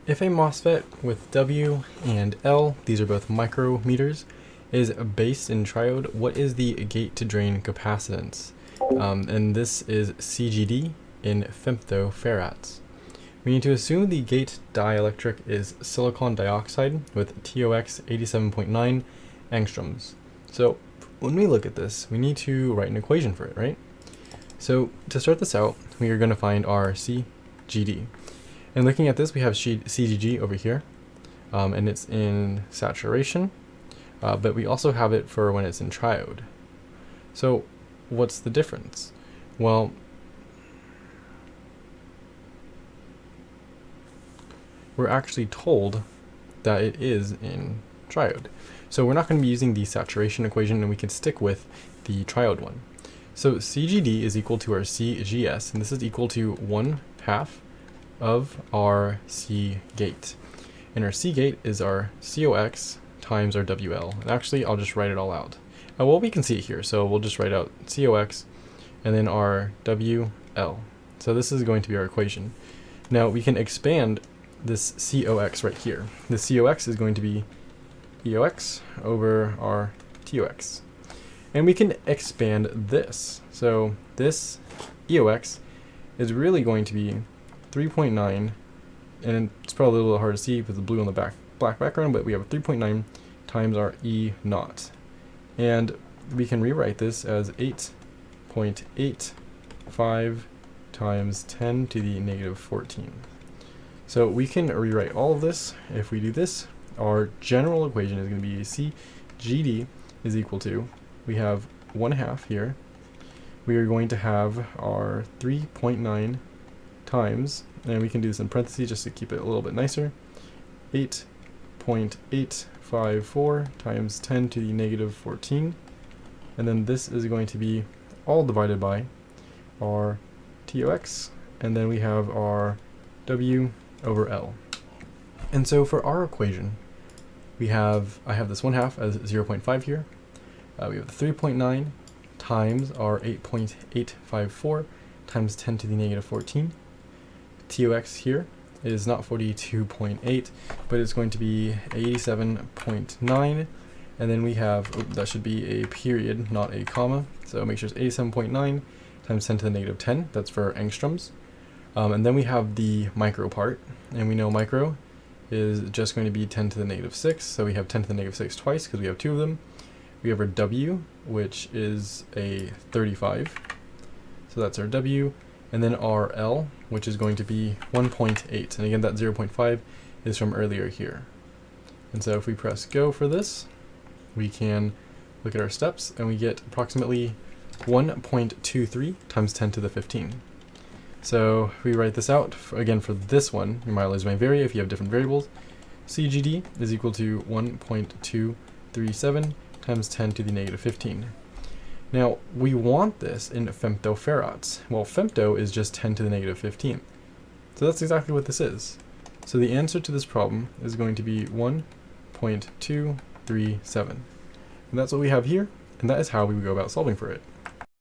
If a MOSFET with W and L, these are both micrometers, is based in triode, what is the gate to drain capacitance? And this is CGD in femtofarads. We need to assume the gate dielectric is silicon dioxide with TOX 87.9 angstroms. So when we look at this, we need to write an equation for it, right? So to start this out, we are going to find our CGD. And looking at this, we have CGG over here, and it's in saturation, but we also have it for when it's in triode. So what's the difference? Well, we're actually told that it is in triode. So we're not going to be using the saturation equation, and we can stick with the triode one. So CGD is equal to our CGS, and this is equal to 1/2 of our C gate. And our C gate is our COX times our WL. And actually, I'll just write it all out. Well, we can see it here, so we'll just write out COX and then our WL. So this is going to be our equation. Now we can expand this COX right here. The COX is going to be EOX over our TOX. And we can expand this. So this EOX is really going to be 3.9, and it's probably a little hard to see with the blue on the black background, but we have 3.9 times our E naught. And we can rewrite this as 8.85 times 10 to the negative 14. So we can rewrite all of this. If we do this, our general equation is going to be CGD is equal to, we have 1/2 here. We are going to have our 3.9 times, and we can do this in parentheses just to keep it a little bit nicer, 8.854 times 10 to the negative 14. And then this is going to be all divided by our TOX, and then we have our W over L. And so for our equation, I have this 1/2 as 0.5 here. We have the 3.9 times our 8.854 times 10 to the negative 14. TOX here is not 42.8, but it's going to be 87.9. And then we have, that should be a period, not a comma. So make sure it's 87.9 times 10 to the negative 10. That's for angstroms. And then we have the micro part, and we know micro is just going to be 10 to the negative 6. So we have 10 to the negative 6 twice because we have two of them. We have our W, which is a 35. So that's our W. And then our L, which is going to be 1.8. And again, that 0.5 is from earlier here. And so if we press go for this, we can look at our steps, and we get approximately 1.23 times 10 to the 15. So if we write this out, again for this one, your mileage may vary if you have different variables. CGD is equal to 1.237 times 10 to the negative 15. Now, we want this in femtofarads. Well, femto is just 10 to the negative 15. So that's exactly what this is. So the answer to this problem is going to be 1.237. And that's what we have here, and that is how we would go about solving for it.